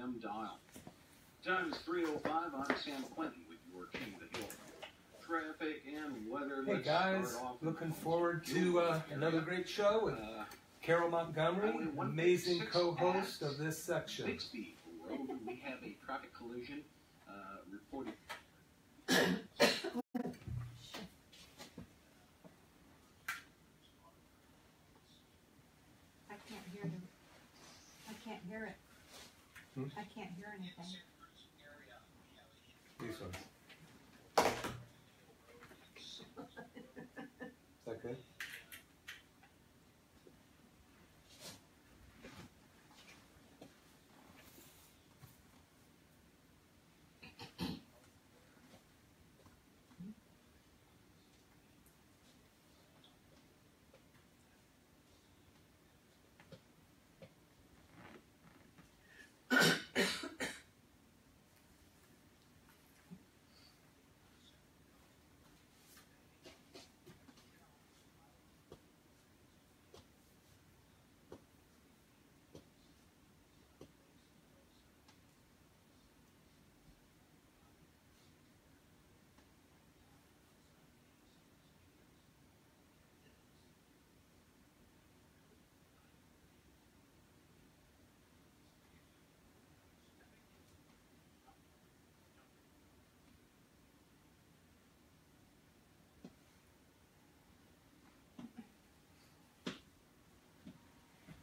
FM dial. Time is 3:05. I'm Sam Clinton with your King of the Hill traffic and weather. Hey guys, looking forward to another great show with Carol Montgomery, amazing co-host of this section. Bixby Road, we have a traffic collision reported. I can't hear it. I can't hear anything. These ones. Is that good?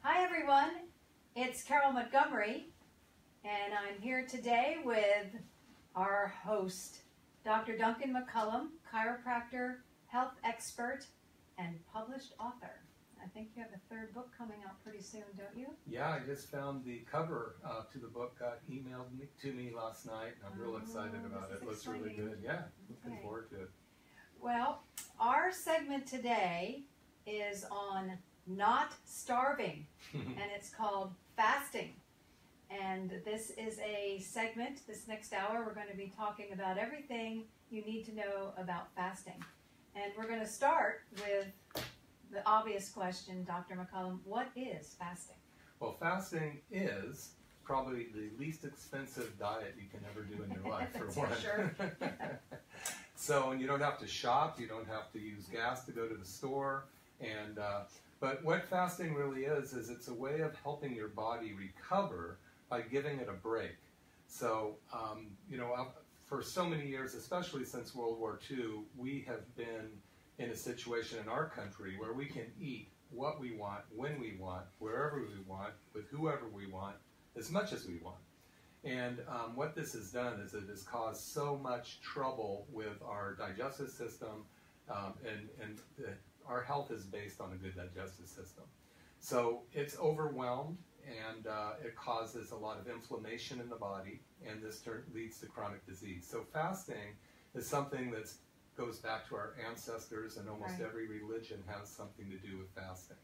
Hi everyone, it's Carol Montgomery, and I'm here today with our host, Dr. Duncan McCullum, chiropractor, health expert, and published author. I think you have a third book coming out pretty soon, don't you? Yeah, I just found the cover to the book, got emailed to me last night, and I'm real excited about it. It looks really good. Yeah, looking forward to it. Well, our segment today is on not starving, and it's called fasting. And this is a segment, this next hour, we're going to be talking about everything you need to know about fasting. And we're going to start with the obvious question, Dr. McCullum, what is fasting? Well, fasting is probably the least expensive diet you can ever do in your life, for one. Sure. So, and you don't have to shop, you don't have to use gas to go to the store, and but what fasting really is it's a way of helping your body recover by giving it a break. So, you know, for so many years, especially since World War II, we have been in a situation in our country where we can eat what we want, when we want, wherever we want, with whoever we want, as much as we want. And what this has done is it has caused so much trouble with our digestive system, and our health is based on a good digestive system. So it's overwhelmed, and it causes a lot of inflammation in the body, and this leads to chronic disease. So fasting is something that goes back to our ancestors, and almost every religion has something to do with fasting.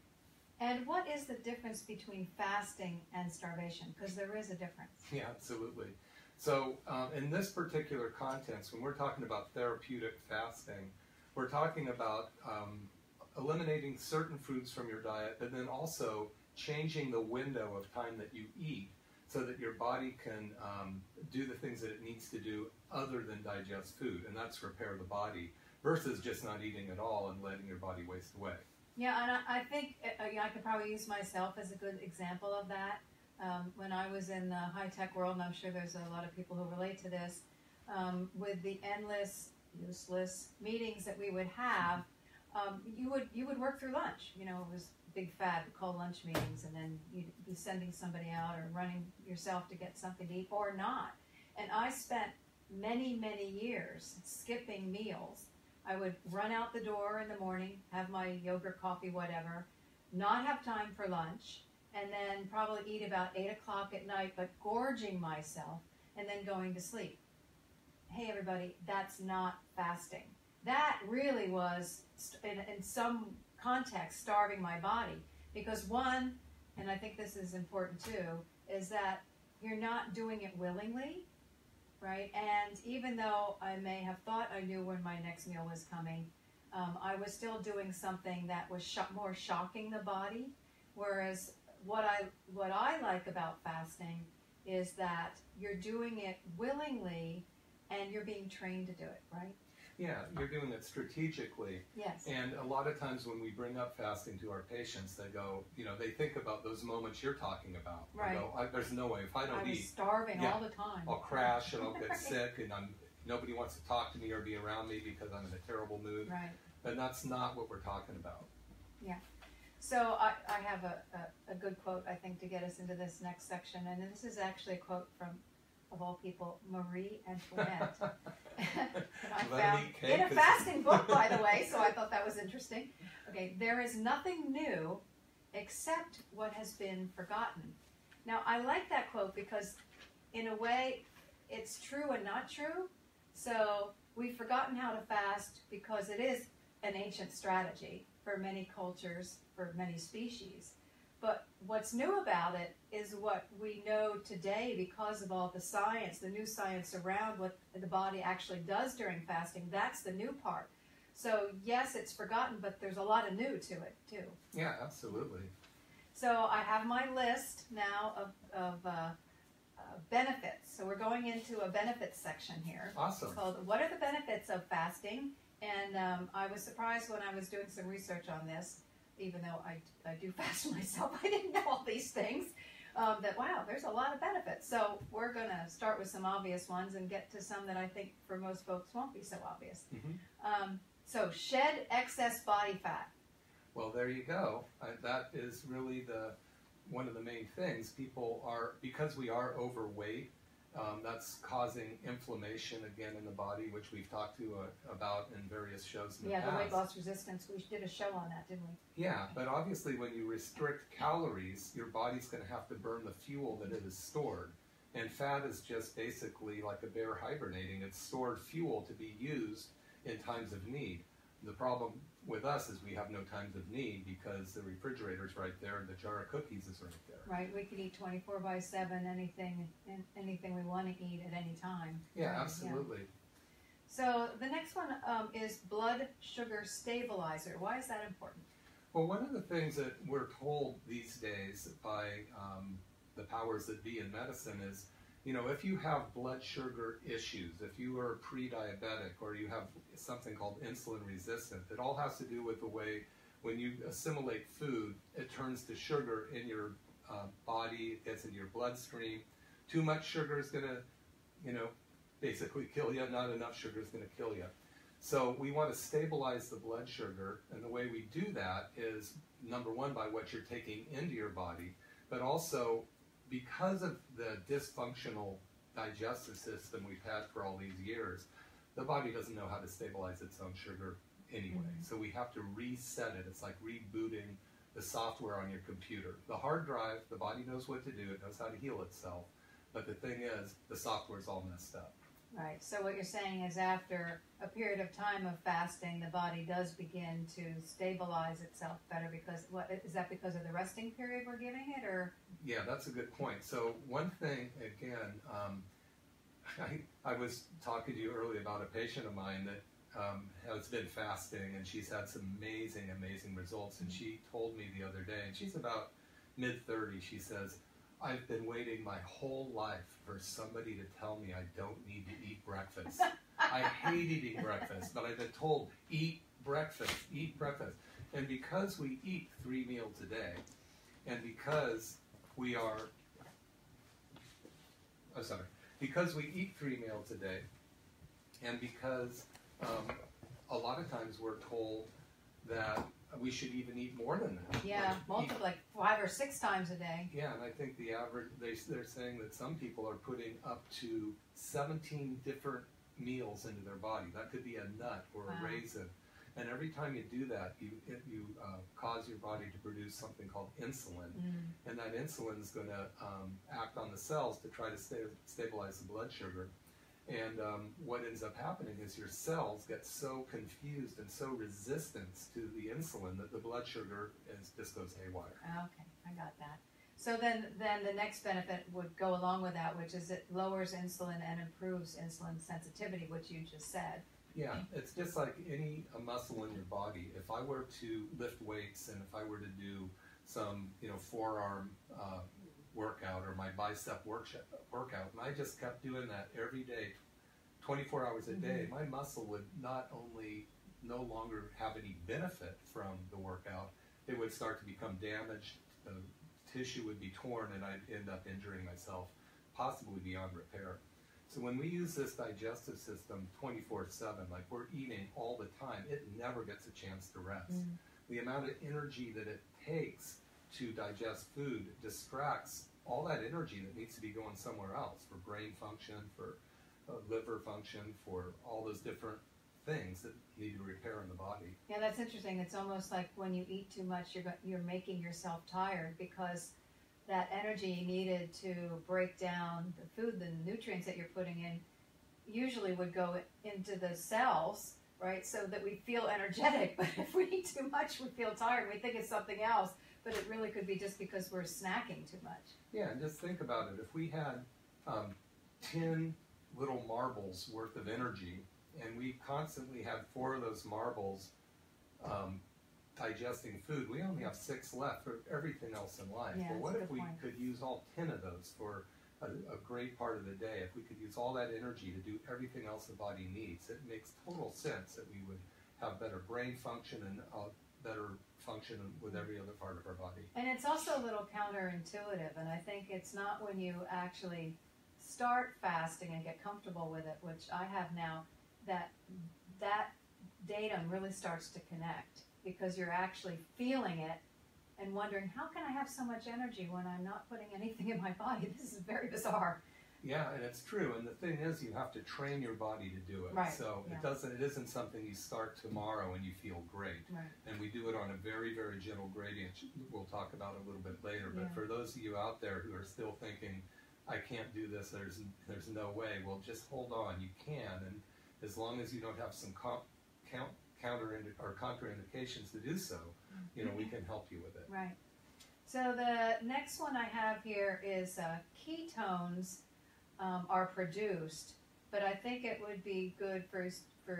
And what is the difference between fasting and starvation? Because there is a difference. Yeah, absolutely. So in this particular context, when we're talking about therapeutic fasting, we're talking about eliminating certain foods from your diet, but then also changing the window of time that you eat so that your body can do the things that it needs to do other than digest food, and that's repair the body, versus just not eating at all and letting your body waste away. Yeah, and I think I could probably use myself as a good example of that. When I was in the high-tech world, and I'm sure there's a lot of people who relate to this, with the endless, useless meetings that we would have, you would work through lunch. You know, it was big fad to call lunch meetings, and then you'd be sending somebody out or running yourself to get something to eat or not. And I spent many, many years skipping meals. I would run out the door in the morning, have my yogurt, coffee, whatever, not have time for lunch, and then probably eat about 8 o'clock at night, but gorging myself, and then going to sleep. Hey, everybody, that's not fasting. That really was, in some context, starving my body. Because one, and I think this is important too, is that you're not doing it willingly, right? And even though I may have thought I knew when my next meal was coming, I was still doing something that was more shocking the body. Whereas what I like about fasting is that you're doing it willingly and you're being trained to do it, right? Yeah, you're doing it strategically. Yes. And a lot of times when we bring up fasting to our patients, they go, they think about those moments you're talking about. Right. They go, there's no way. If I don't I was eat, starving all the time. I'll crash and I'll get sick, and nobody wants to talk to me or be around me because I'm in a terrible mood. Right. And that's not what we're talking about. Yeah. So I have a good quote, I think, to get us into this next section. And this is actually a quote from, of all people, Marie Antoinette. that I found in a fasting book, by the way, so I thought that was interesting. Okay, there is nothing new except what has been forgotten. Now, I like that quote because, in a way, it's true and not true. So we've forgotten how to fast because it is an ancient strategy for many cultures, for many species. But what's new about it is what we know today because of all the science, the new science around what the body actually does during fasting. That's the new part. So yes, it's forgotten, but there's a lot of new to it too. Yeah, absolutely. So I have my list now of benefits. So we're going into a benefits section here. Awesome. It's called What Are the Benefits of Fasting? And I was surprised when I was doing some research on this, even though I do fast myself. I didn't know all these things. That, wow, there's a lot of benefits. So we're going to start with some obvious ones and get to some that I think for most folks won't be so obvious. Mm-hmm. So shed excess body fat. Well, there you go. That is really one of the main things. People are, because we are overweight, that's causing inflammation again in the body, which we've talked about in various shows in the past. Yeah, the weight loss resistance. We did a show on that, didn't we? Yeah, but obviously when you restrict calories, your body's going to have to burn the fuel that it has stored. And fat is just basically like a bear hibernating. It's stored fuel to be used in times of need. The problem with us is we have no times of need because the refrigerator's right there and the jar of cookies is right there. Right, we could eat 24/7, anything we want to eat at any time. Yeah, Right, absolutely. Yeah. So the next one is blood sugar stabilizer. Why is that important? Well, one of the things that we're told these days by the powers that be in medicine is, if you have blood sugar issues, if you are pre-diabetic or you have something called insulin resistant, it all has to do with the way when you assimilate food, it turns to sugar in your body, it gets into your bloodstream. Too much sugar is going to, basically kill you. Not enough sugar is going to kill you. So we want to stabilize the blood sugar, and the way we do that is, number one, by what you're taking into your body, but also because of the dysfunctional digestive system we've had for all these years, the body doesn't know how to stabilize its own sugar anyway. Mm-hmm. So we have to reset it. It's like rebooting the software on your computer. The hard drive, the body knows what to do. It knows how to heal itself. But the thing is, the software's all messed up. Right. So what you're saying is after a period of time of fasting, the body does begin to stabilize itself better because, is that because of the resting period we're giving it, or? Yeah, that's a good point. So one thing, again, I was talking to you earlier about a patient of mine that has been fasting, and she's had some amazing, amazing results. And she told me the other day, and she's about mid-30s, she says, I've been waiting my whole life for somebody to tell me I don't need to eat breakfast. I hate eating breakfast, but I've been told, eat breakfast, eat breakfast. And because we eat 3 meals a day, and because we are, because we eat 3 meals a day, and because a lot of times we're told that we should even eat more than that. Yeah, like 5 or 6 times a day. Yeah, and I think the average, they're saying that some people are putting up to 17 different meals into their body. That could be a nut or a raisin. And every time you do that, you cause your body to produce something called insulin. And that insulin is going to act on the cells to try to stabilize the blood sugar. And what ends up happening is your cells get so confused and so resistant to the insulin that the blood sugar just goes haywire. Okay, I got that. So then the next benefit would go along with that, which is it lowers insulin and improves insulin sensitivity, which you just said. Yeah, it's just like any muscle in your body. If I were to lift weights and if I were to do some, forearm workout or my bicep workout, and I just kept doing that every day, 24 hours a day, my muscle would not only no longer have any benefit from the workout, it would start to become damaged, the tissue would be torn, and I'd end up injuring myself, possibly beyond repair. So when we use this digestive system 24/7, like we're eating all the time, it never gets a chance to rest. The amount of energy that it takes to digest food distracts all that energy that needs to be going somewhere else for brain function, for liver function, for all those different things that need to repair in the body. Yeah, that's interesting. It's almost like when you eat too much, you're making yourself tired, because that energy needed to break down the food, the nutrients that you're putting in, usually would go into the cells, right, so that we feel energetic. But if we eat too much, we feel tired. We think it's something else, but it really could be just because we're snacking too much. Yeah, and just think about it. If we had 10 little marbles worth of energy, and we constantly had 4 of those marbles digesting food, we only have 6 left for everything else in life. Yeah, well, what if we point. could use all 10 of those for a great part of the day? If we could use all that energy to do everything else the body needs, it makes total sense that we would have better brain function and better function with every other part of our body. And it's also a little counterintuitive, and I think it's not when you actually start fasting and get comfortable with it, which I have now, that datum really starts to connect, because you're actually feeling it and wondering, how can I have so much energy when I'm not putting anything in my body? This is very bizarre. Yeah, and it's true. And the thing is, you have to train your body to do it. Right. So it isn't something you start tomorrow and you feel great. Right. And we do it on a very, very gentle gradient. We'll talk about it a little bit later. But Yeah. for those of you out there who are still thinking, I can't do this, there's no way, well, just hold on. You can. And as long as you don't have some contraindications to do so, we can help you with it. Right. So the next one I have here is ketones are produced, but I think it would be good for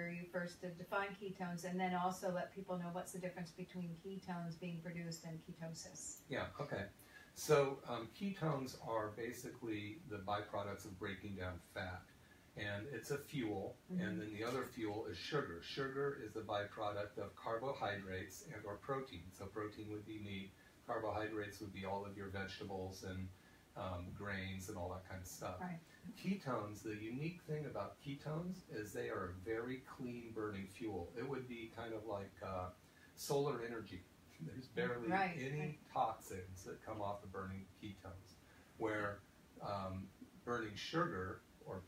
you first to define ketones, and then also let people know what's the difference between ketones being produced and ketosis. Yeah, okay. So ketones are basically the byproducts of breaking down fat. And it's a fuel, and then the other fuel is sugar. Sugar is the byproduct of carbohydrates and or protein. So protein would be meat, carbohydrates would be all of your vegetables and grains and all that kind of stuff. Right. Ketones, the unique thing about ketones is they are a very clean burning fuel. It would be kind of like solar energy. There's barely any toxins that come off of burning ketones, where burning sugar,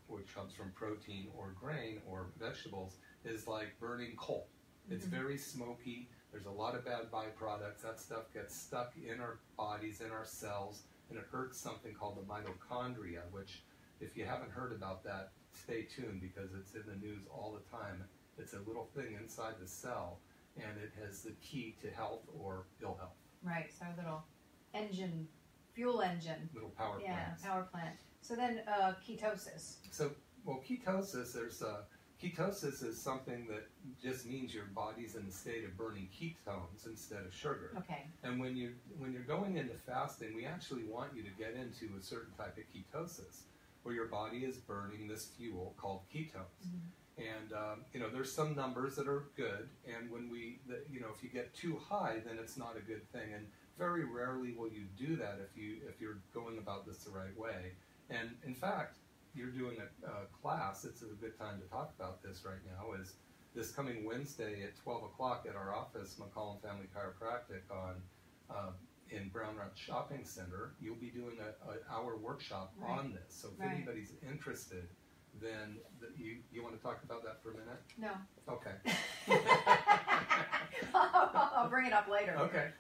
which comes from protein or grain or vegetables, is like burning coal. It's very smoky. There's a lot of bad byproducts. That stuff gets stuck in our bodies, in our cells, and it hurts something called the mitochondria, which, if you haven't heard about that, stay tuned, because it's in the news all the time. It's a little thing inside the cell, and it has the key to health or ill health. Right, so a little engine, fuel engine. Little power plants. Yeah, power plant. So then ketosis. So, well, ketosis is something that just means your body's in the state of burning ketones instead of sugar. Okay. And when you're going into fasting, we actually want you to get into a certain type of ketosis, where your body is burning this fuel called ketones. And there's some numbers that are good, and if you get too high, then it's not a good thing. And very rarely will you do that if you're going about this the right way. And in fact, you're doing a class. It's a good time to talk about this right now. Is this coming Wednesday at 12 o'clock at our office, McCollum Family Chiropractic, in Brown Ranch Shopping Center. You'll be doing an hour workshop on this. So if anybody's interested, then you want to talk about that for a minute? No. Okay. I'll bring it up later. Okay.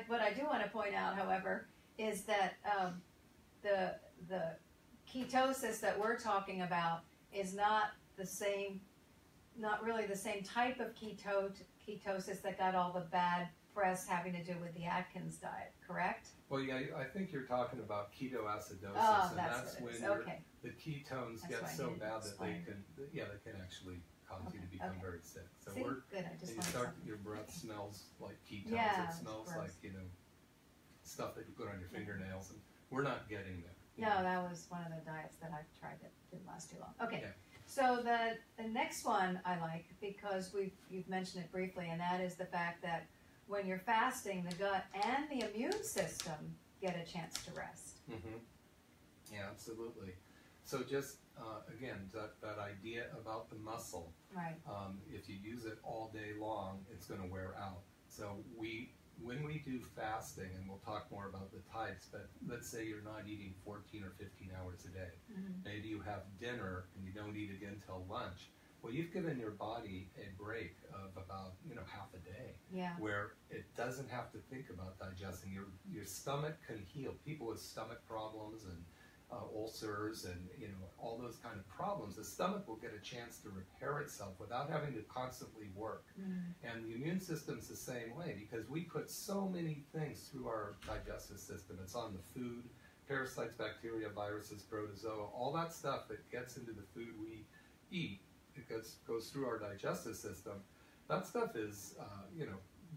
What I do want to point out, however, is that the ketosis that we're talking about is not really the same type of ketosis that got all the bad press having to do with the Atkins diet, correct? Well, yeah, I think you're talking about ketoacidosis, and that's when the ketones get so bad that they can actually cause you to become very sick. So See? Good. I just your breath smells like ketones. Yeah, it smells like stuff that you put on your fingernails, and We're not getting there. No, that was one of the diets that I tried that didn't last too long. Okay, Yeah. so the next one I like because you've mentioned it briefly, and that is the fact that when you're fasting, the gut and the immune system get a chance to rest. Mm-hmm. Yeah, absolutely. So just, again, that idea about the muscle, Right. if you use it all day long, it's going to wear out. So when we do fasting, and we'll talk more about the types, but let's say you're not eating 14 or 15 hours a day. Mm-hmm. Maybe you have dinner and you don't eat again till lunch. Well, you've given your body a break of about, half a day. Yeah. Where it doesn't have to think about digesting. Your stomach can heal. People with stomach problems and ulcers and all those kind of problems, the stomach will get a chance to repair itself without having to constantly work. And the immune system's the same way, because we put so many things through our digestive system. It's on the food, parasites, bacteria, viruses, protozoa, all that stuff that gets into the food we eat. It goes through our digestive system. That stuff is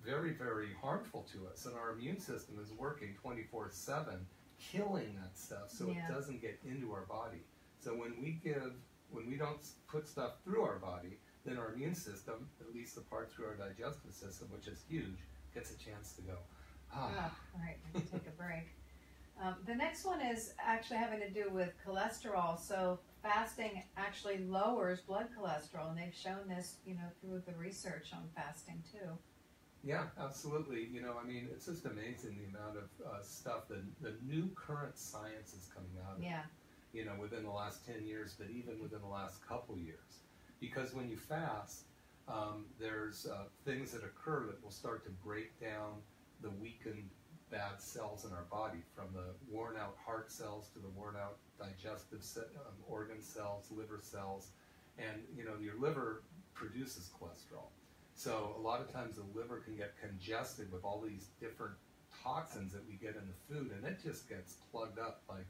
very, very harmful to us, and our immune system is working 24/7 killing that stuff so it doesn't get into our body. So when we don't put stuff through our body, then our immune system, at least the part through our digestive system, which is huge, gets a chance to go, All right, we can take a break. The next one is actually having to do with cholesterol. So fasting actually lowers blood cholesterol, and they've shown this, through the research on fasting too. Yeah, absolutely. It's just amazing the amount of stuff that the new current science is coming out of. Yeah. Within the last 10 years, but even within the last couple years. Because when you fast, there's things that occur that will start to break down the weakened bad cells in our body, from the worn out heart cells to the worn out digestive organ cells, liver cells. And, your liver produces cholesterol. So a lot of times the liver can get congested with all these different toxins that we get in the food, and it just gets plugged up like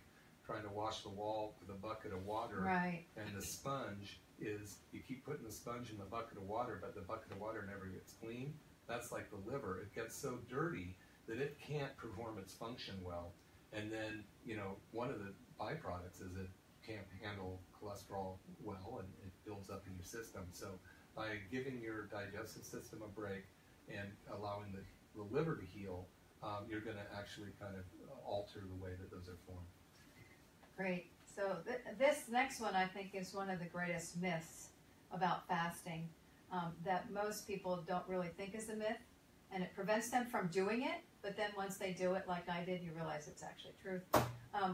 trying to wash the wall with a bucket of water. Right. And the sponge is, you keep putting the sponge in the bucket of water, but the bucket of water never gets clean. That's like the liver. It gets so dirty that it can't perform its function well. And then, one of the byproducts is it can't handle cholesterol well, and it builds up in your system. So by giving your digestive system a break and allowing the liver to heal, you're going to actually kind of alter the way that those are formed. Great. So this next one, I think, is one of the greatest myths about fasting that most people don't really think is a myth, and it prevents them from doing it. But then once they do it, like I did, you realize it's actually truth,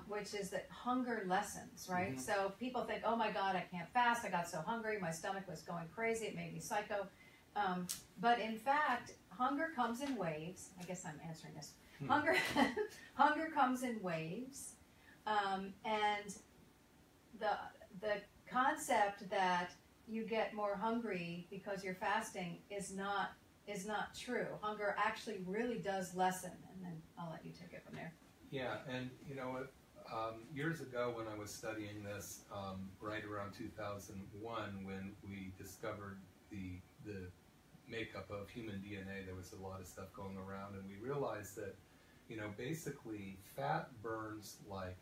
which is that hunger lessens, right? Mm-hmm. So people think, oh my God, I can't fast. I got so hungry. My stomach was going crazy. It made me psycho. But in fact, hunger comes in waves. I guess I'm answering this. Hunger comes in waves. And the concept that you get more hungry because you're fasting is not true. Hunger actually really does lessen, and then I'll let you take it from there. Yeah, and years ago when I was studying this, right around 2001, when we discovered the makeup of human DNA, there was a lot of stuff going around, and we realized that, basically fat burns like,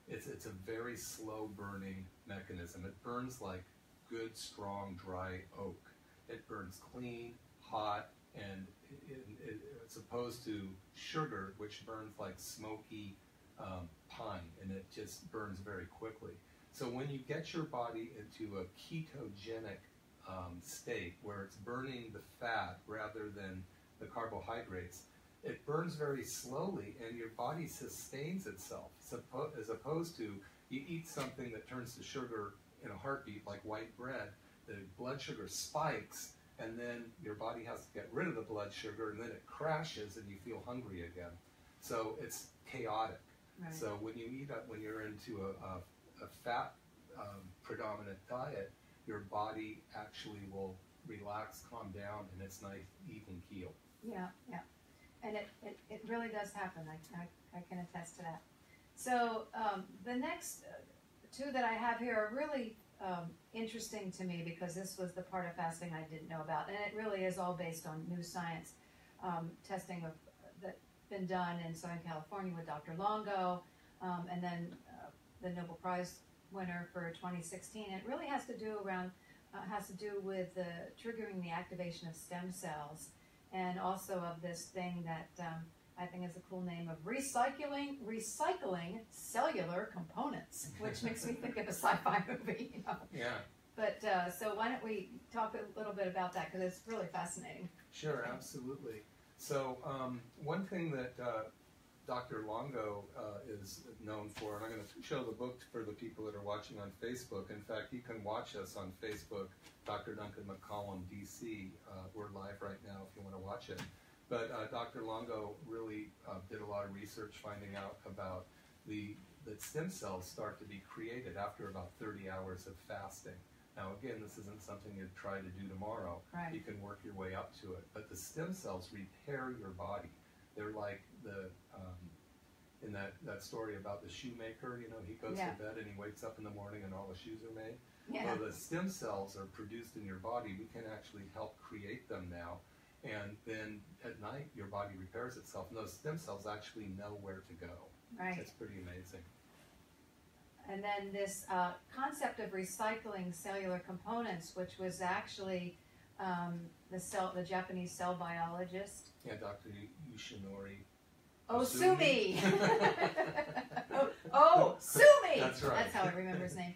it's a very slow burning mechanism. It burns like good, strong, dry oak. It burns clean, hot, and it's opposed to sugar, which burns like smoky pine, and it just burns very quickly. So when you get your body into a ketogenic state, where it's burning the fat rather than the carbohydrates, it burns very slowly, and your body sustains itself, as opposed to you eat something that turns to sugar in a heartbeat, like white bread. The blood sugar spikes, and then your body has to get rid of the blood sugar, and then it crashes, and you feel hungry again. So it's chaotic. Right. So when you're into a fat predominant diet, your body actually will relax, calm down, and it's nice, even keel. Yeah. And it really does happen. I can attest to that. So the next two that I have here are really interesting to me, because this was the part of fasting I didn't know about. And it really is all based on new science, testing that's been done in Southern California with Dr. Longo, and then the Nobel Prize winner for 2016. It really has to do with triggering the activation of stem cells, and also of this thing that I think is a cool name of recycling cellular components, which makes me think of a sci-fi movie. You know? Yeah. But so why don't we talk a little bit about that, because it's really fascinating. Sure, absolutely. So one thing that Dr. Longo is known for, and I'm going to show the book for the people that are watching on Facebook. In fact, you can watch us on Facebook, Dr. Duncan McCollum, DC. We're live right now if you want to watch it. But Dr. Longo really did a lot of research finding out about that stem cells start to be created after about 30 hours of fasting. Now, again, this isn't something you'd try to do tomorrow. Right. You can work your way up to it. But the stem cells repair your body. They're like in that story about the shoemaker, you know, he goes to bed and he wakes up in the morning and all the shoes are made. Yeah. Well, the stem cells are produced in your body. We can actually help create them now. And then at night, your body repairs itself. And those stem cells actually know where to go. Right. It's pretty amazing. And then this concept of recycling cellular components, which was actually the Japanese cell biologist. Yeah, Dr. Yoshinori Osumi. Sumi. That's right. That's how I remember his name.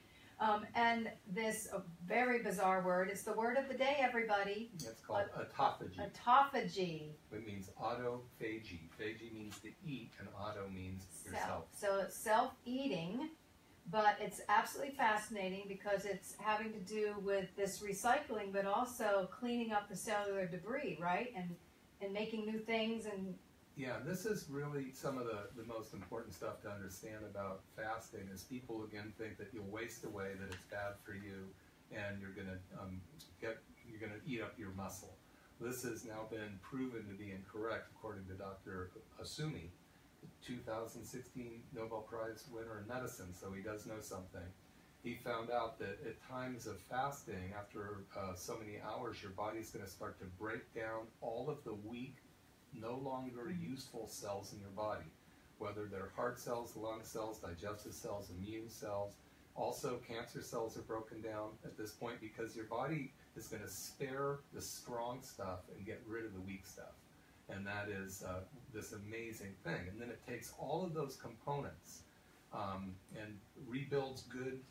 And this very bizarre word. It's the word of the day, everybody. It's called autophagy. Autophagy. It means autophagy. Phagy means to eat, and auto means yourself. So it's self-eating, but it's absolutely fascinating because it's having to do with this recycling, but also cleaning up the cellular debris, right? And making new things. And yeah, this is really some of the most important stuff to understand about fasting is people again think that you'll waste away, that it's bad for you, and you're gonna eat up your muscle. This has now been proven to be incorrect according to Dr. Osumi, 2016 Nobel Prize winner in medicine, so he does know something. He found out that at times of fasting, after so many hours, your body's going to start to break down all of the weak, no longer useful cells in your body, whether they're heart cells, lung cells, digestive cells, immune cells. Also, cancer cells are broken down at this point because your body is going to spare the strong stuff and get rid of the weak stuff. And that is this amazing thing. And then it takes all of those components and rebuilds good,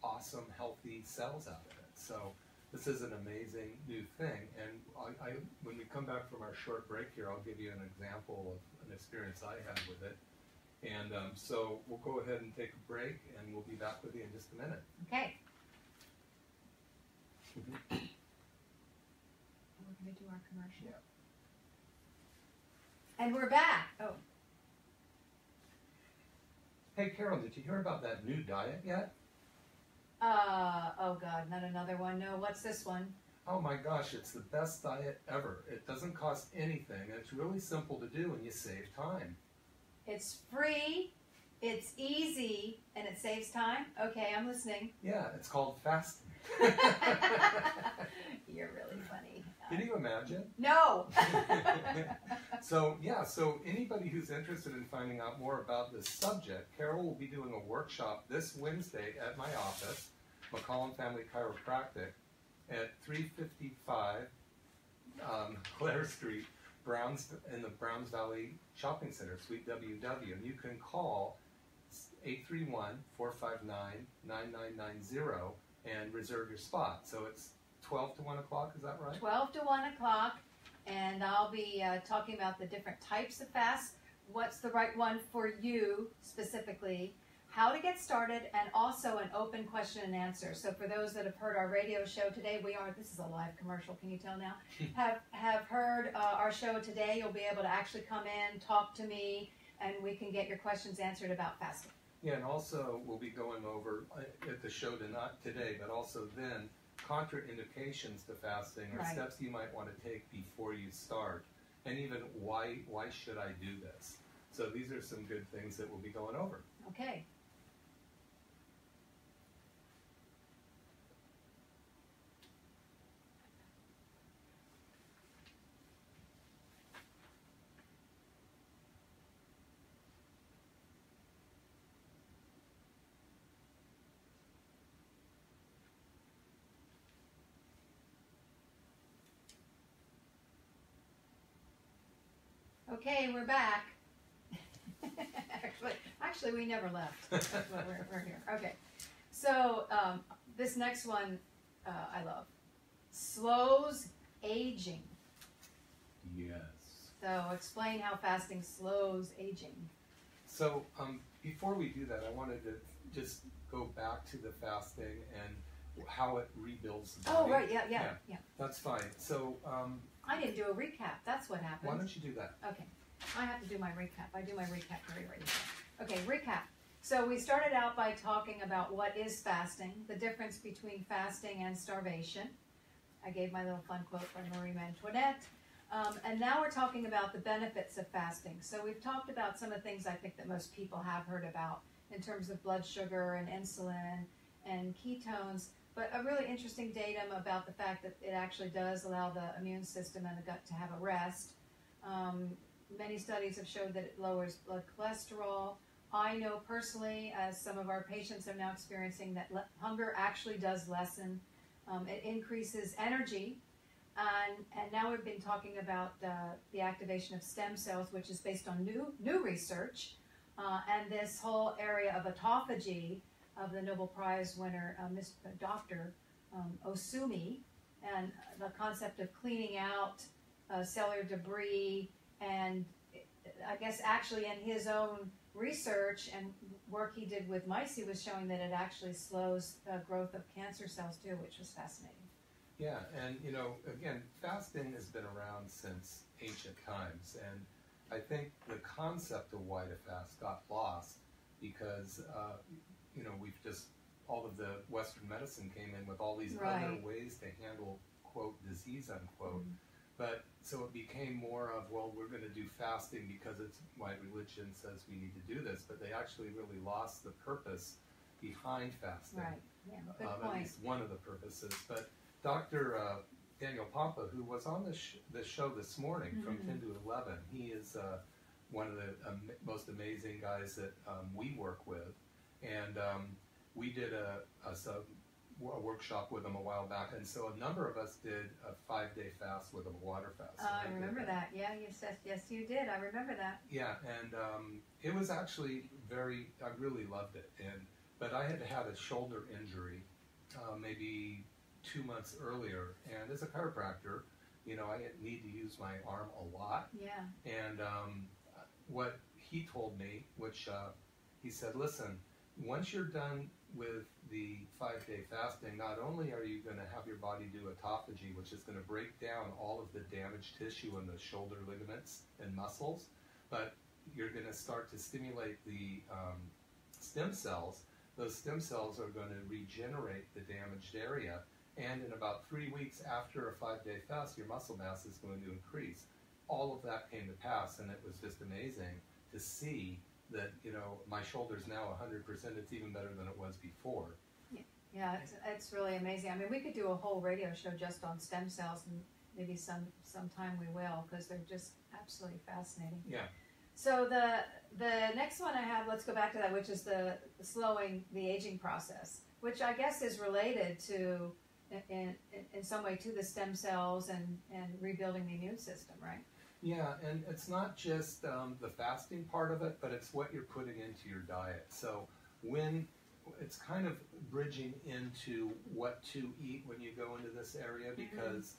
awesome, healthy cells out of it. So this is an amazing new thing. And when we come back from our short break here, I'll give you an example of an experience I had with it. And so we'll go ahead and take a break, and we'll be back with you in just a minute. okay. We're going to do our commercial. Yeah. And we're back. Oh. Hey, Carol, did you hear about that new diet yet? Oh God, not another one. No, what's this one? Oh my gosh, it's the best diet ever. It doesn't cost anything, and it's really simple to do, and you save time. It's free, it's easy, and it saves time. Okay, I'm listening. Yeah, it's called fasting. You're really funny. Can you imagine? No. So anybody who's interested in finding out more about this subject, Carol will be doing a workshop this Wednesday at my office, McCollum Family Chiropractic, at 355 Clare Street, in the Browns Valley Shopping Center, Suite WW. And you can call 831-459-9990 and reserve your spot. So it's 12 to 1 o'clock, is that right? 12 to 1 o'clock, and I'll be talking about the different types of fasts, what's the right one for you specifically, how to get started, and also an open question and answer. So for those that have heard our radio show today, this is a live commercial, can you tell now? have heard our show today, you'll be able to actually come in, talk to me, and we can get your questions answered about fasting. Yeah, and also we'll be going over at the show today, but also then contraindications to fasting or Right. steps you might want to take before you start, and even why should I do this? So these are some good things that we'll be going over. Okay. Okay, we're back. actually, we never left. But we're here. Okay. So this next one I love. Slows aging. Yes. So explain how fasting slows aging. So before we do that, I wanted to just go back to the fasting and how it rebuilds the body. Oh, right. Yeah. That's fine. So I didn't do a recap. That's what happened. why don't you do that? Okay. I have to do my recap. I do my recap very right here. Okay, recap. So we started out by talking about what is fasting, the difference between fasting and starvation. I gave my little fun quote from Marie Antoinette. And now we're talking about the benefits of fasting. So we've talked about some of the things I think that most people have heard about in terms of blood sugar and insulin and ketones, but a really interesting datum about the fact that it actually does allow the immune system and the gut to have a rest. Many studies have showed that it lowers blood cholesterol. I know personally, as some of our patients are now experiencing, that hunger actually does lessen. It increases energy. And now we've been talking about the activation of stem cells, which is based on new research. And this whole area of autophagy of the Nobel Prize winner, Dr. Osumi, and the concept of cleaning out cellular debris. And I guess actually in his own research and work he did with mice, he was showing that it actually slows growth of cancer cells too, which was fascinating. Yeah, and again, fasting has been around since ancient times, and I think the concept of why to fast got lost because, we've just, all of the Western medicine came in with all these other ways to handle, quote, disease, unquote. But so it became more of, well, we're going to do fasting because it's my religion says we need to do this, but they actually really lost the purpose behind fasting. Right, yeah, good point. At least one of the purposes. But Dr. Daniel Pompa, who was on the show this morning from 10 to 11, he is one of the most amazing guys that we work with. And we did a workshop with him a while back, and so a number of us did a 5-day fast with him, a water fast. I remember that. Yeah, yes, you did. I remember that. Yeah, and it was actually I really loved it. But I had had a shoulder injury maybe 2 months earlier, and as a chiropractor, I need to use my arm a lot. Yeah. And what he told me, which he said, listen, once you're done with the 5-day fasting, not only are you going to have your body do autophagy, which is going to break down all of the damaged tissue in the shoulder ligaments and muscles, but you're going to start to stimulate the stem cells. Those stem cells are going to regenerate the damaged area, and in about 3 weeks after a 5-day fast, your muscle mass is going to increase. All of that came to pass, and it was just amazing to see that, my shoulder's now 100%. It's even better than it was before. Yeah, it's really amazing. I mean, we could do a whole radio show just on stem cells, and maybe sometime we will, because they're just absolutely fascinating. Yeah. So the next one I have, let's go back to that, which is the slowing the aging process, which I guess is related to, in some way, to the stem cells and rebuilding the immune system, right? Yeah, and it's not just the fasting part of it, but it's what you're putting into your diet. So when it's kind of bridging into what to eat when you go into this area, because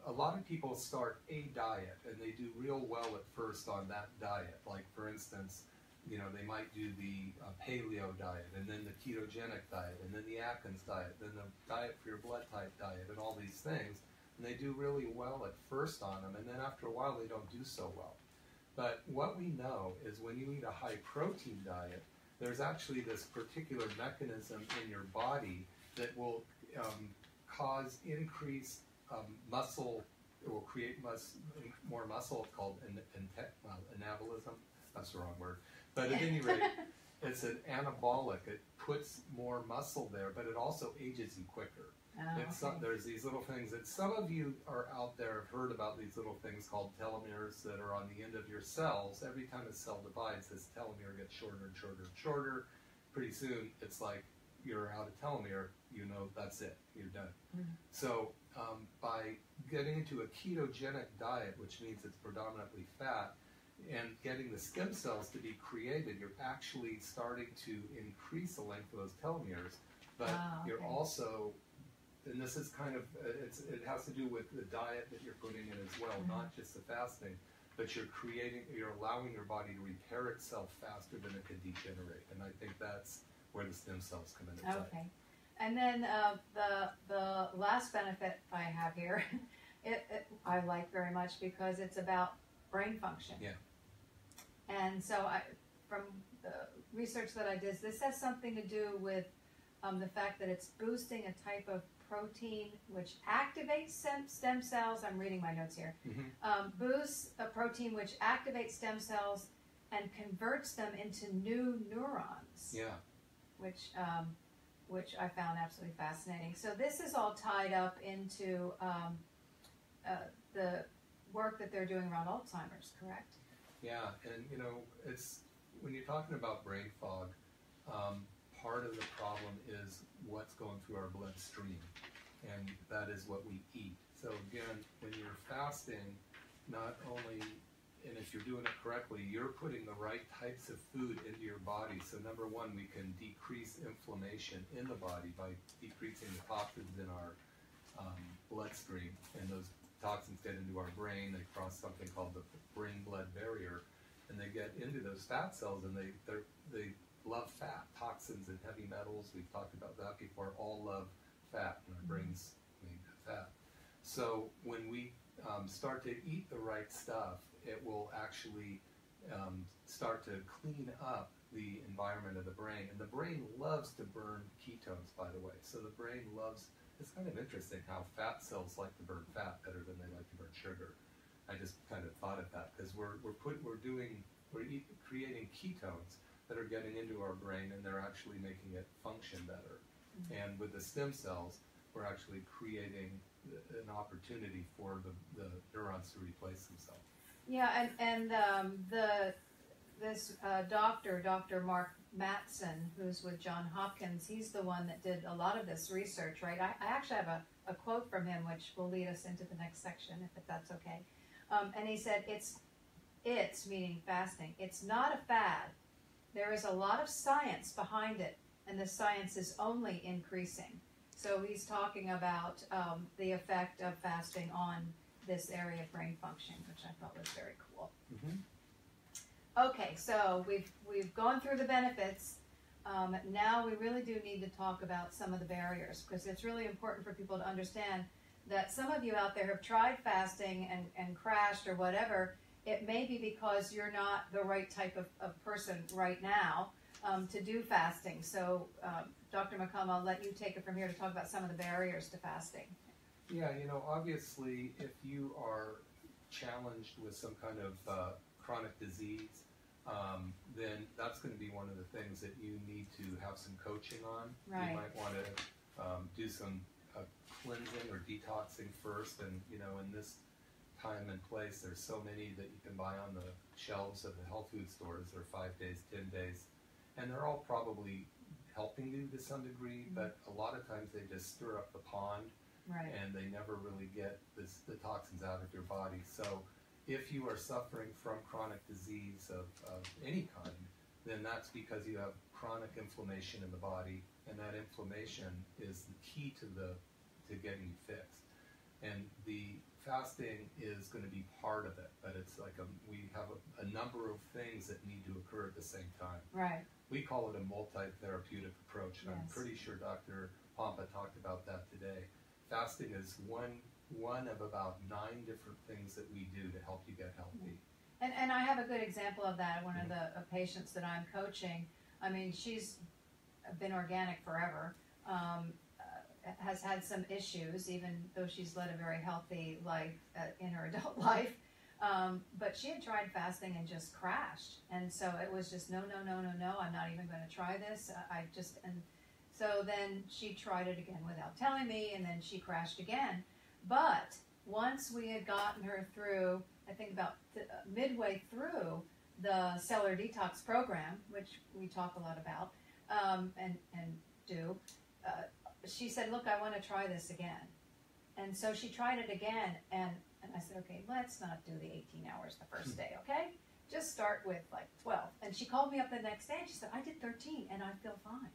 a lot of people start a diet and they do real well at first on that diet. Like, for instance, they might do the paleo diet, and then the ketogenic diet, and then the Atkins diet, then the diet for your blood type diet, and all these things. And they do really well at first on them, and then after a while they don't do so well. But what we know is when you eat a high protein diet, there's actually this particular mechanism in your body that will cause increased muscle. It will create more muscle. It's called anabolism. That's the wrong word. But at any rate, it's an anabolic. It puts more muscle there, but it also ages you quicker. Okay. There's these little things that some of you are out there have heard about, these little things called telomeres that are on the end of your cells. Every time a cell divides, this telomere gets shorter and shorter and shorter. Pretty soon, it's like you're out of telomere, you know that's it, you're done. Mm. So by getting into a ketogenic diet, which means it's predominantly fat, and getting the stem cells to be created, you're actually starting to increase the length of those telomeres, but you're also, and this is kind of, it has to do with the diet that you're putting in as well, not just the fasting, but you're allowing your body to repair itself faster than it could degenerate, and I think that's where the stem cells come into play. Okay. And then the last benefit I have here, I like very much because it's about brain function. Yeah. And so from the research that I did, this has something to do with the fact that it's boosting a type of protein which activates stem cells. I'm reading my notes here. Mm-hmm. Boosts a protein which activates stem cells and converts them into new neurons. Yeah. Which I found absolutely fascinating. So this is all tied up into the work that they're doing around Alzheimer's, correct? Yeah, and you know, it's when you're talking about brain fog, part of the problem is what's going through our bloodstream, and that is what we eat. So again, when you're fasting, not only, and if you're doing it correctly, you're putting the right types of food into your body. So number one, we can decrease inflammation in the body by decreasing the toxins in our bloodstream, and those toxins get into our brain. They cross something called the brain-blood barrier, and they get into those fat cells, and they love fat. Toxins and heavy metals, we've talked about that before, all love fat, and our brains made fat. So when we start to eat the right stuff, it will actually start to clean up the environment of the brain. And the brain loves to burn ketones, by the way. So the brain loves, it's kind of interesting how fat cells like to burn fat better than they like to burn sugar. I just kind of thought of that because we're creating ketones that are getting into our brain, and they're actually making it function better. Mm-hmm. And with the stem cells, we're actually creating an opportunity for the neurons to replace themselves. Yeah, and this doctor, Dr. Mark Mattson, who's with Johns Hopkins, he's the one that did a lot of this research, right? I actually have a quote from him which will lead us into the next section, if that's okay. And he said, it's meaning fasting, it's not a fad. There is a lot of science behind it, and the science is only increasing. So he's talking about the effect of fasting on this area of brain function, which I thought was very cool. Mm-hmm. Okay, so we've gone through the benefits. Now we really do need to talk about some of the barriers, because it's really important for people to understand that some of you out there have tried fasting and crashed or whatever. It may be because you're not the right type of person right now to do fasting. So Dr. McComb, I'll let you take it from here to talk about some of the barriers to fasting. Yeah, you know, obviously, if you are challenged with some kind of chronic disease, then that's going to be one of the things that you need to have some coaching on. Right. You might want to do some cleansing or detoxing first, and you know, in this time and place, there's so many that you can buy on the shelves of the health food stores. They're 5 days, 10 days, and they're all probably helping you to some degree, but a lot of times they just stir up the pond. Right. And they never really get the toxins out of your body. So if you are suffering from chronic disease of any kind, then that's because you have chronic inflammation in the body, and that inflammation is the key to getting you fixed. And the fasting is going to be part of it, but it's like we have a number of things that need to occur at the same time. Right. We call it a multi-therapeutic approach, and yes. I'm pretty sure Dr. Pompa talked about that today. Fasting is one of about 9 different things that we do to help you get healthy. And I have a good example of that. One of the patients that I'm coaching, I mean, she's been organic forever, has had some issues, even though she's led a very healthy life in her adult life. But she had tried fasting and just crashed. And so it was just, no, I'm not even going to try this. So then she tried it again without telling me, and then she crashed again. But once we had gotten her through, I think about midway through the cellular detox program, which we talk a lot about, and do, she said, look, I want to try this again. And so she tried it again, and I said, okay, let's not do the 18 hours the first day, okay? Just start with like 12. And she called me up the next day, and she said, I did 13, and I feel fine.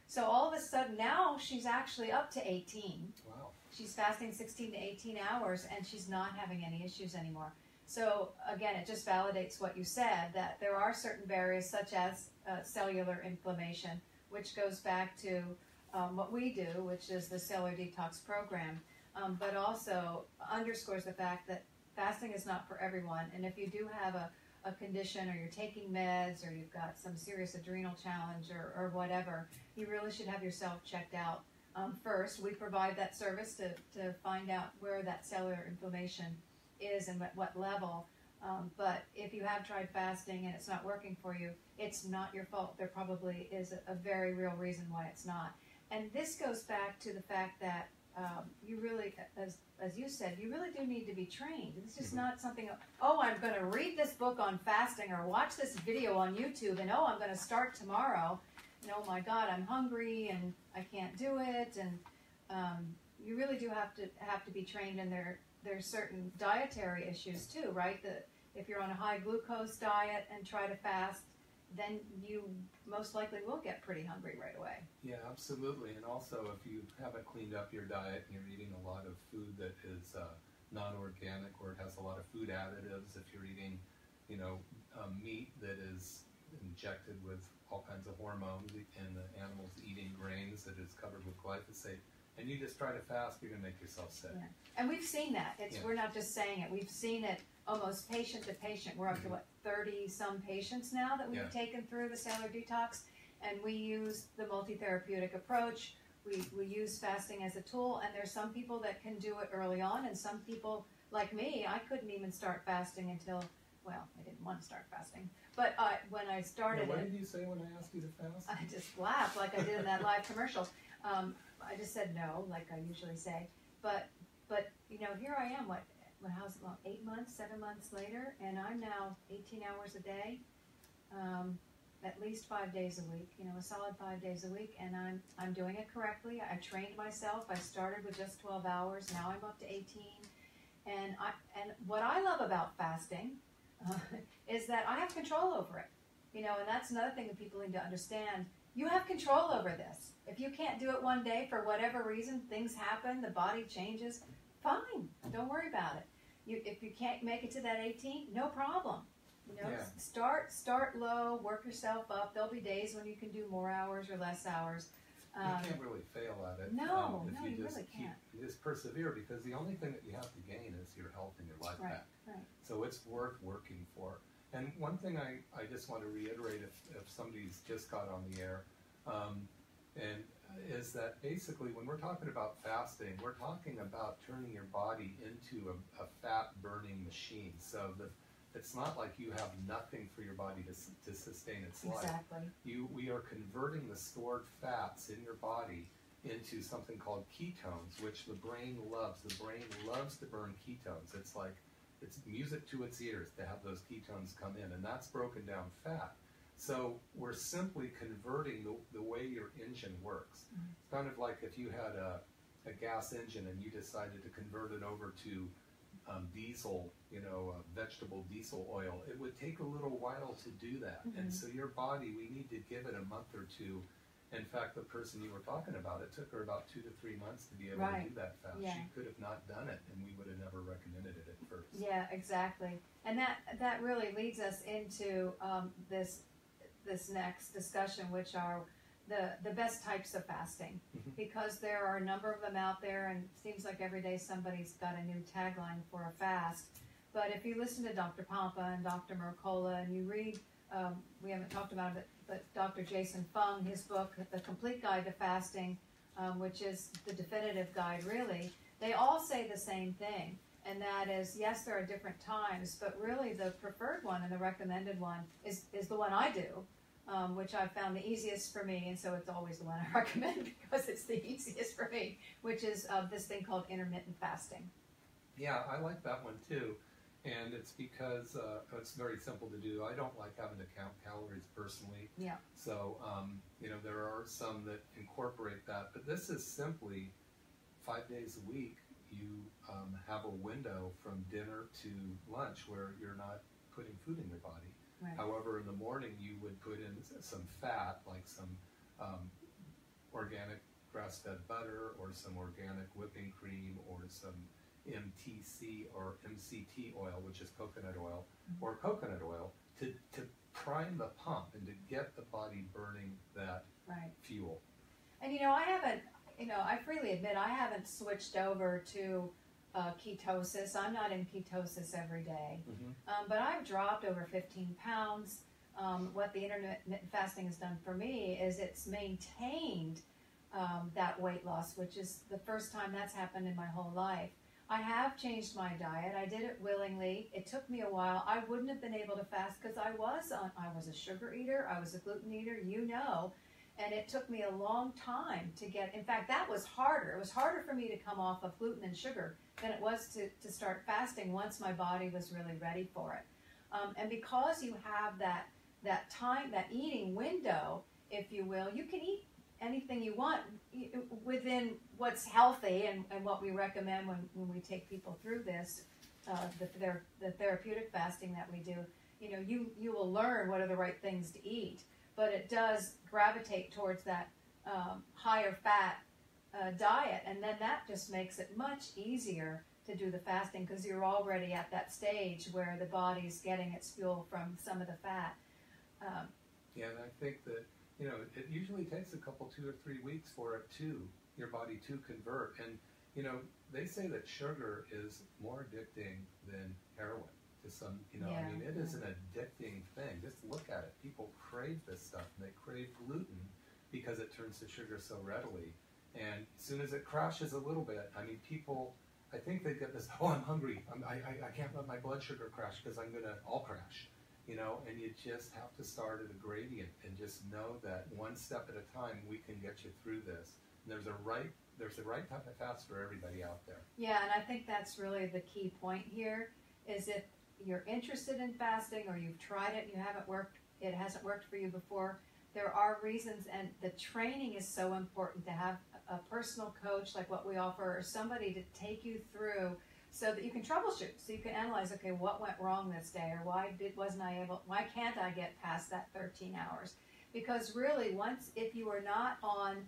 So all of a sudden, now she's actually up to 18. Wow. She's fasting 16 to 18 hours, and she's not having any issues anymore. So again, it just validates what you said, that there are certain barriers, such as cellular inflammation, which goes back to what we do, which is the cellular detox program, but also underscores the fact that fasting is not for everyone. And if you do have a condition, or you're taking meds, or you've got some serious adrenal challenge, or whatever, you really should have yourself checked out first. We provide that service to find out where that cellular inflammation is and at what level. But if you have tried fasting and it's not working for you, it's not your fault. There probably is a very real reason why it's not. And this goes back to the fact that you really, as you said, you really do need to be trained. It's just not something, oh, I'm going to read this book on fasting, or watch this video on YouTube, and oh, I'm going to start tomorrow, and oh my God, I'm hungry and I can't do it. And you really do have to be trained, and there's certain dietary issues too, right? If you're on a high glucose diet and try to fast, then you most likely will get pretty hungry right away. Yeah, absolutely. And also, if you haven't cleaned up your diet and you're eating a lot of food that is non-organic, or it has a lot of food additives, if you're eating, meat that is injected with all kinds of hormones, and the animal's eating grains that is covered with glyphosate, and you just try to fast, you're going to make yourself sick. Yeah. And we've seen that. We're not just saying it. We've seen it almost patient to patient. We're up to, 30-some patients now that we've taken through the cellular detox, and we use the multi-therapeutic approach. We use fasting as a tool, and there's some people that can do it early on, and some people, like me, I couldn't even start fasting until, well, I didn't want to start fasting, but when I started What did you say when I asked you to fast? I just laughed like I did in that live commercial. I just said no, like I usually say. But here I am, how's it long? 8 months, 7 months later, and I'm now 18 hours a day, at least 5 days a week, a solid 5 days a week, and I'm doing it correctly. I trained myself. I started with just 12 hours. Now I'm up to 18. And what I love about fasting is that I have control over it. And that's another thing that people need to understand. You have control over this. If you can't do it one day for whatever reason, things happen, the body changes, fine. Don't worry about it. If you can't make it to that 18, no problem. Start low, work yourself up. There'll be days when you can do more hours or less hours. You can't really fail at it. No, if you really can't. You just persevere, because the only thing that you have to gain is your health and your life back. Right. So it's worth working for. And one thing I just want to reiterate, if somebody's just got on the air, is that basically when we're talking about fasting, we're talking about turning your body into a fat-burning machine. So it's not like you have nothing for your body to sustain its life. Exactly. We are converting the stored fats in your body into something called ketones, which the brain loves. The brain loves to burn ketones. It's music to its ears to have those ketones come in, and that's broken down fat. So we're simply converting the way your engine works. Mm-hmm. It's kind of like if you had a gas engine and you decided to convert it over to diesel, vegetable diesel oil. It would take a little while to do that. Mm-hmm. And so your body, we need to give it a month or two. In fact, the person you were talking about, it took her about 2 to 3 months to be able to do that fast. Yeah. She could have not done it, and we would have never recommended it at first. Yeah, exactly. And that really leads us into this next discussion, which are the best types of fasting, because there are a number of them out there, and it seems like every day somebody's got a new tagline for a fast. But if you listen to Dr. Pompa and Dr. Mercola, and you read, we haven't talked about it, but Dr. Jason Fung, his book, The Complete Guide to Fasting, which is the definitive guide, really, they all say the same thing. And that is, yes, there are different times, but really the preferred one and the recommended one is the one I do, which I've found the easiest for me, and so it's always the one I recommend because it's the easiest for me, which is this thing called intermittent fasting. Yeah, I like that one too. And it's because it's very simple to do. I don't like having to count calories personally. Yeah. So, there are some that incorporate that. But this is simply 5 days a week. You have a window from dinner to lunch where you're not putting food in your body. Right. However, in the morning you would put in some fat, like some organic grass-fed butter or some organic whipping cream or some MTC or MCT oil, which is coconut oil, or coconut oil, to prime the pump and to get the body burning that fuel. And I haven't, I freely admit I haven't switched over to ketosis. I'm not in ketosis every day, but I've dropped over 15 pounds. What the intermittent fasting has done for me is it's maintained that weight loss, which is the first time that's happened in my whole life. I have changed my diet. I did it willingly. It took me a while. I wouldn't have been able to fast because I was a sugar eater. I was a gluten eater, and it took me a long time to get. In fact, that was harder. It was harder for me to come off of gluten and sugar than it was to start fasting once my body was really ready for it. And because you have that time, that eating window, if you will, you can eat anything you want within what's healthy and what we recommend when we take people through this, the therapeutic fasting that we do. You will learn what are the right things to eat, but it does gravitate towards that higher fat diet, and then that just makes it much easier to do the fasting because you're already at that stage where the body's getting its fuel from some of the fat. And I think that it usually takes a couple, 2 or 3 weeks for your body to convert. And, they say that sugar is more addicting than heroin to some, it is an addicting thing. Just look at it. People crave this stuff, and they crave gluten because it turns to sugar so readily. And as soon as it crashes a little bit, people, I think they get this, I'm hungry. I can't let my blood sugar crash because I'll crash. And you just have to start at a gradient and just know that one step at a time we can get you through this. And there's a right type of fast for everybody out there. Yeah, and I think that's really the key point here is if you're interested in fasting or you've tried it and it hasn't worked for you before, there are reasons, and the training is so important to have a personal coach like what we offer or somebody to take you through so that you can troubleshoot, so you can analyze, okay, what went wrong this day, or why can't I get past that 13 hours? Because really, if you are not on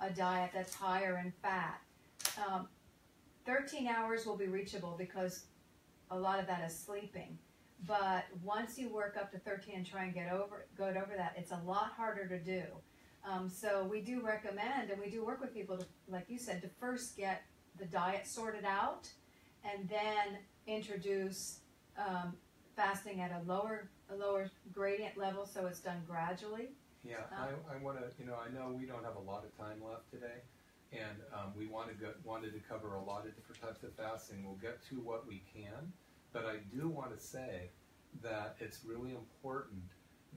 a diet that's higher in fat, 13 hours will be reachable because a lot of that is sleeping. But once you work up to 13 and try and get over that, it's a lot harder to do. So we do recommend, and we do work with people, like you said, to first get the diet sorted out, and then introduce fasting at a lower gradient level, so it's done gradually. Yeah, I want to, I know we don't have a lot of time left today, and we wanted to cover a lot of different types of fasting. We'll get to what we can, but I do want to say that it's really important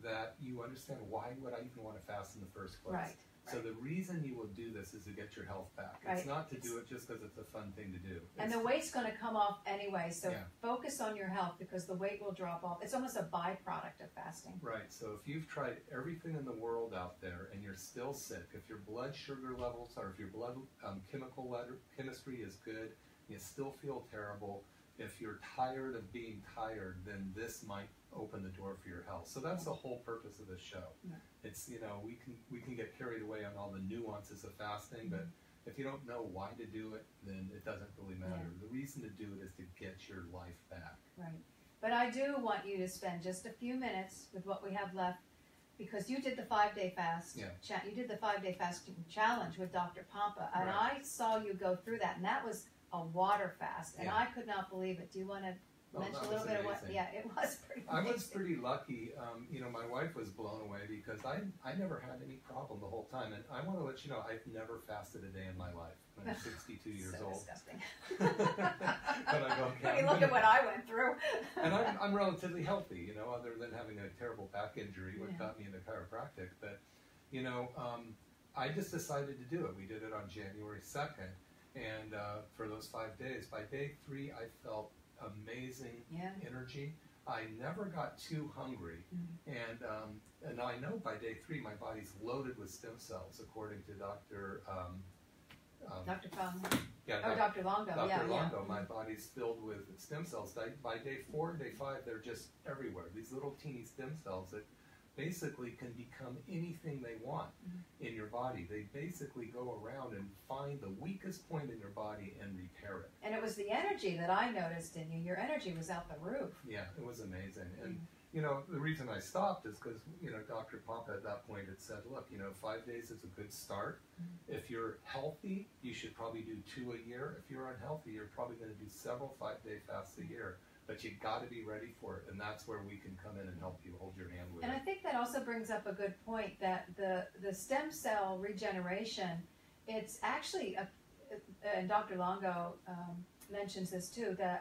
that you understand why would I even want to fast in the first place. Right. So the reason you will do this is to get your health back. Right. It's not to do it just because it's a fun thing to do. And the weight's going to come off anyway, so focus on your health because the weight will drop off. It's almost a byproduct of fasting. Right. So if you've tried everything in the world out there and you're still sick, if your blood sugar levels or if your blood chemistry is good, you still feel terrible, if you're tired of being tired, then this might open the door for your health. So that's the whole purpose of this show. Yeah. It's, we can get carried away on all the nuances of fasting, but if you don't know why to do it, then it doesn't really matter. Yeah. The reason to do it is to get your life back. Right. But I do want you to spend just a few minutes with what we have left, because you did the 5-day fast. Yeah. You did the 5-day fasting challenge with Dr. Pompa, and I saw you go through that, and that was a water fast, and I could not believe it. Do you want to mention a little bit of what? Yeah, it was pretty amazing. I was pretty lucky. My wife was blown away because I never had any problem the whole time, and I want to let you know I've never fasted a day in my life. I'm 62 years so old. Disgusting. But I go, okay, look at what I went through. And I'm relatively healthy, other than having a terrible back injury, what got me into chiropractic. But I just decided to do it. We did it on January 2nd. And for those 5 days, by day 3, I felt amazing Yeah. energy. I never got too hungry, and I know by day 3 my body's loaded with stem cells, according to Dr. Dr. Fung. Yeah, Oh, Dr. Longo. Dr. Yeah, Longo. yeah. My body's filled with stem cells. By day 4 and day 5, they're just everywhere. These little teeny stem cells that basically can become anything they want in your body. They basically go around and find the weakest point in your body and repair it. And it was the energy that I noticed in you. Your energy was out the roof. Yeah, it was amazing. And, you know, the reason I stopped is because, you know, Dr. Pompa at that point had said, look, you know, 5 days is a good start. If you're healthy, you should probably do 2 a year. If you're unhealthy, you're probably going to do several 5-day fasts a year. But you got to be ready for it, and that's where we can come in and help you, hold your hand with And it. I think that also brings up a good point that the stem cell regeneration, it's actually, and Dr. Longo mentions this too, the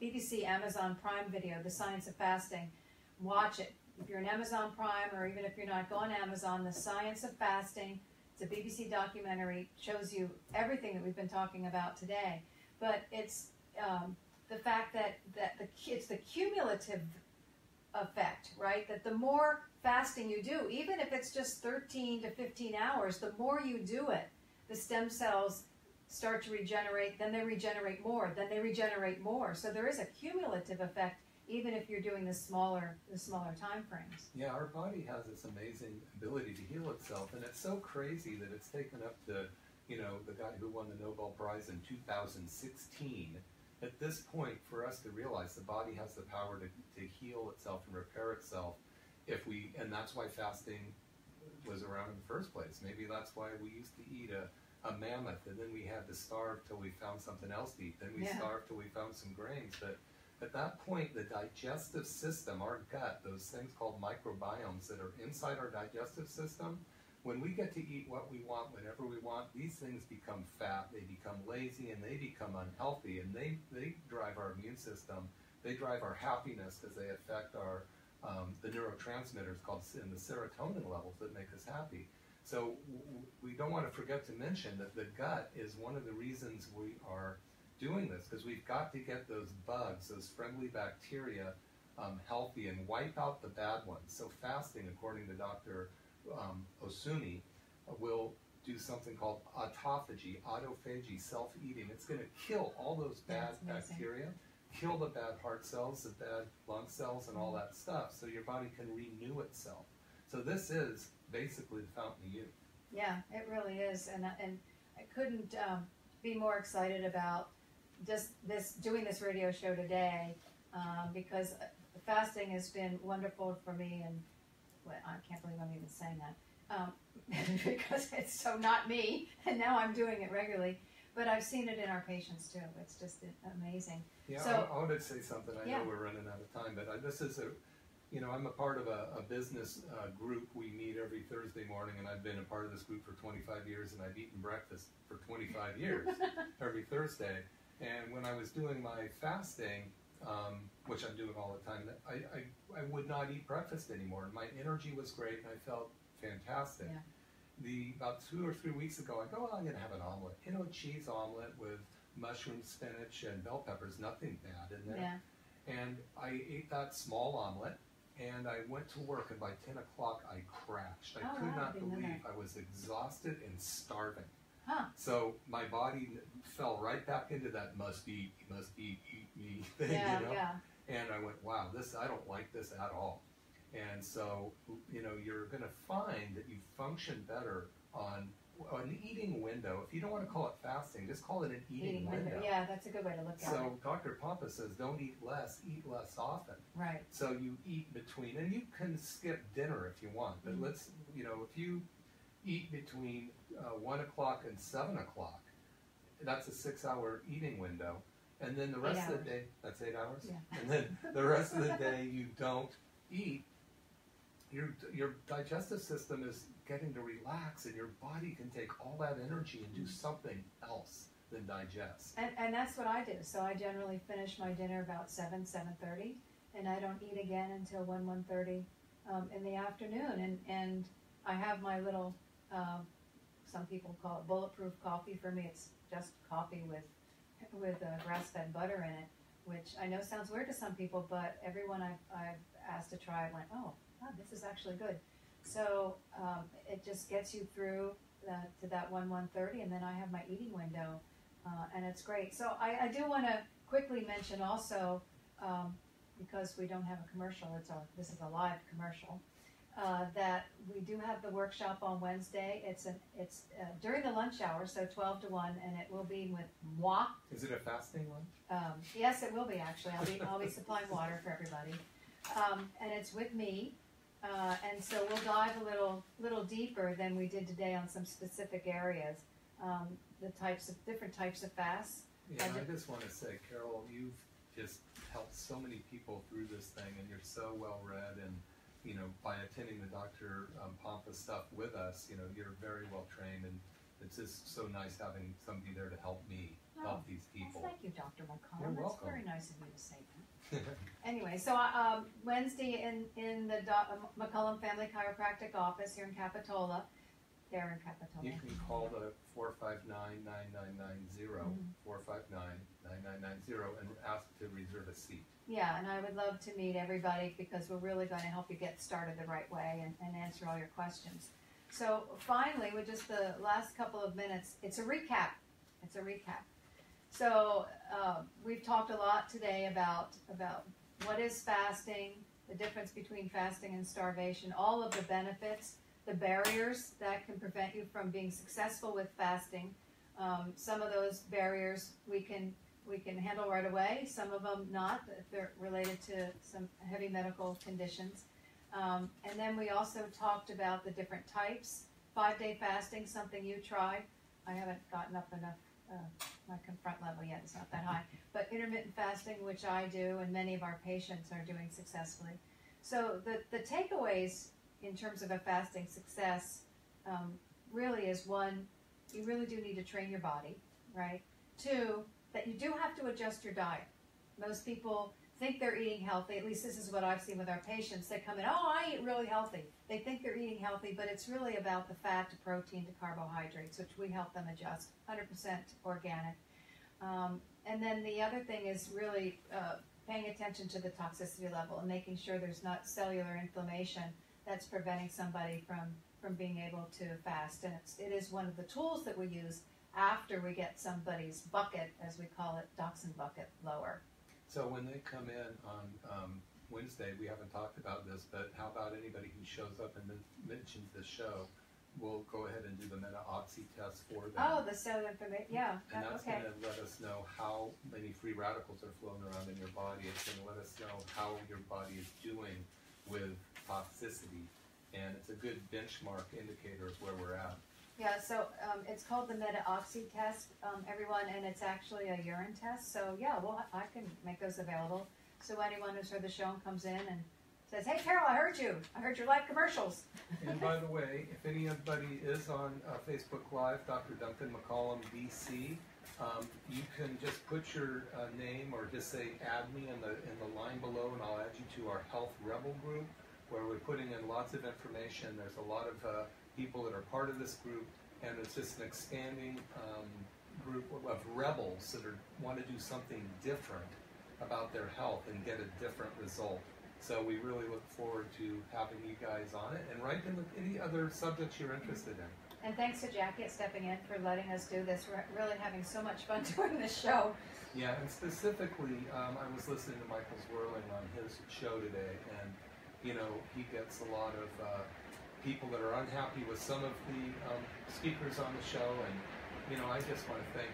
BBC Amazon Prime video, The Science of Fasting, watch it. If you're an Amazon Prime, or even if you're not, go on Amazon, The Science of Fasting. It's a BBC documentary, shows you everything that we've been talking about today. But it's the fact that it's the cumulative effect, right? That the more fasting you do, even if it's just 13 to 15 hours, the more you do it, the stem cells start to regenerate, then they regenerate more, then they regenerate more. So there is a cumulative effect, even if you're doing the smaller time frames. Yeah, our body has this amazing ability to heal itself, and it's so crazy that it's taken up to, you know, the guy who won the Nobel Prize in 2016. At this point, for us to realize the body has the power to heal itself and repair itself, and that's why fasting was around in the first place. Maybe that's why we used to eat a mammoth, and then we had to starve till we found something else to eat. Then we starved till we found some grains. But at that point, the digestive system, our gut, those things called microbiomes that are inside our digestive system, when we get to eat what we want, whenever we want, these things become fat, they become lazy, and they become unhealthy, and they drive our immune system. They drive our happiness because they affect our the neurotransmitters called the serotonin levels that make us happy. So we don't want to forget to mention that the gut is one of the reasons we are doing this, because we've got to get those bugs, those friendly bacteria, healthy and wipe out the bad ones. So fasting, according to Dr. Osumi, will do something called autophagy, self-eating. It's going to kill all those bad bacteria, kill the bad heart cells, the bad lung cells, and all that stuff, so your body can renew itself. So this is basically the fountain of youth. Yeah, it really is, and I couldn't be more excited about just doing this radio show today, because fasting has been wonderful for me, and I can't believe I'm even saying that, because it's so not me, and now I'm doing it regularly. But I've seen it in our patients too. It's just amazing. Yeah, so, I wanted to say something. I know we're running out of time, but this is I'm a part of a business group. We meet every Thursday morning, and I've been a part of this group for 25 years, and I've eaten breakfast for 25 years every Thursday. And when I was doing my fasting, which I'm doing all the time, I would not eat breakfast anymore. And my energy was great, and I felt fantastic. Yeah. About 2 or 3 weeks ago, I go, I'm going to have an omelet. You know, a cheese omelet with mushrooms, spinach, and bell peppers, nothing bad in there. Yeah. And I ate that small omelet, and I went to work, and by 10 o'clock, I crashed. I could not believe I was exhausted and starving. Huh. So my body fell right back into that must eat me thing, yeah, you know? Yeah. And I went, wow, I don't like this at all. And so, you're going to find that you function better on an eating window. If you don't want to call it fasting, just call it an eating window. Yeah, that's a good way to look at it. So Dr. Pompa says, don't eat less often. Right. So you eat between, and you can skip dinner if you want, but if you eat between 1 o'clock and 7 o'clock, that's a 6-hour eating window. And then the rest of the day, that's 8 hours? Yeah. And then the rest of the day you don't eat. Your digestive system is getting to relax, and your body can take all that energy and do something else than digest. And that's what I do. So I generally finish my dinner about 7:30, and I don't eat again until 1:30 in the afternoon. And I have my little, some people call it bulletproof coffee. For me, it's just coffee with grass-fed butter in it. which I know sounds weird to some people, but everyone I've asked to try it went, oh, wow, this is actually good. So it just gets you through to that 1:30, and then I have my eating window, and it's great. So I do want to quickly mention also, because we don't have a commercial, this is a live commercial, that we do have the workshop on Wednesday. It's during the lunch hour, so 12 to 1, and it will be with moi. Is it a fasting one? Yes, it will be actually. I'll be supplying water for everybody, and it's with me. And so we'll dive a little deeper than we did today on some specific areas, different types of fasts. Yeah, I just want to say, Carol, you've just helped so many people through this thing, and you're so well read, and you know, by attending the Dr. Pompa stuff with us, you know, you're very well trained, and it's just so nice having somebody there to help me help these people. Well, thank you, Dr. McCollum. You're welcome. That's very nice of you to say that. Anyway, so Wednesday in the McCollum Family Chiropractic office here in Capitola. There in Capitola. You can call the 459-9990, 459-9990, and ask to reserve a seat. Yeah, and I would love to meet everybody because we're really going to help you get started the right way and answer all your questions. So finally, with just the last couple of minutes, it's a recap. It's a recap. So we've talked a lot today about what is fasting, the difference between fasting and starvation, all of the benefits, the barriers that can prevent you from being successful with fasting. Some of those barriers we can handle right away, some of them not, if they're related to some heavy medical conditions. And then we also talked about the different types. 5-day fasting, something you tried. I haven't gotten up enough, my confront level yet, it's not that high. But intermittent fasting, which I do, and many of our patients are doing successfully. So the takeaways in terms of a fasting success really is, one, you really do need to train your body, right? Two, that you do have to adjust your diet. Most people think they're eating healthy, at least this is what I've seen with our patients. They come in, oh, I eat really healthy. They think they're eating healthy, but it's really about the fat to protein to carbohydrates, which we help them adjust, 100% organic. And then the other thing is really paying attention to the toxicity level and making sure there's not cellular inflammation that's preventing somebody from being able to fast. And it is one of the tools that we use after we get somebody's bucket, as we call it, dachshund bucket, lower. So when they come in on Wednesday, we haven't talked about this, but how about anybody who shows up and mentions the show, we'll go ahead and do the meta-oxy test for them. Oh, the cellular information, yeah. And that's okay. going to let us know how many free radicals are flowing around in your body. It's going to let us know how your body is doing with toxicity. And it's a good benchmark indicator of where we're at. Yeah, so it's called the meta-oxy test, everyone, and it's actually a urine test. So yeah, well, I can make those available. So anyone who's heard the show and comes in and says, hey, Carol, I heard you like commercials. And by the way, if anybody is on Facebook Live, Dr. Duncan McCollum, DC, you can just put your name or just say add me in the line below, and I'll add you to our Health Rebel group, where we're putting in lots of information. There's a lot of people that are part of this group, and it's just an expanding group of rebels that want to do something different about their health and get a different result. So we really look forward to having you guys on it, and write in with any other subjects you're interested in. And thanks to Jackie stepping in for letting us do this. We're really having so much fun doing this show. Yeah, and specifically, I was listening to Michael Zwirling on his show today, and you know, he gets a lot of people that are unhappy with some of the speakers on the show, and you know, I just want to thank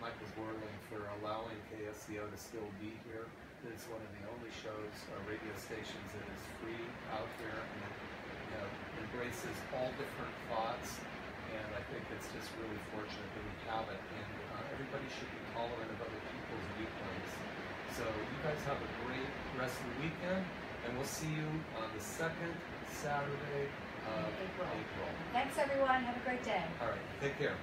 Michael Zwirling for allowing KSCO to still be here. It's one of the only shows, radio stations, that is free out here, and it embraces all different thoughts, and I think it's just really fortunate that we have it, and everybody should be tolerant of other people's viewpoints. So you guys have a great rest of the weekend, and we'll see you on the second Saturday of April. Thanks, everyone. Have a great day. All right. Take care.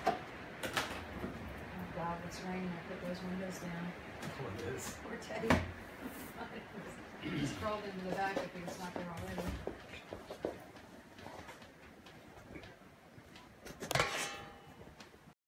Oh, God, it's raining. I put those windows down. Oh, it is. Poor Teddy. He's crawled into the back if he's not there already.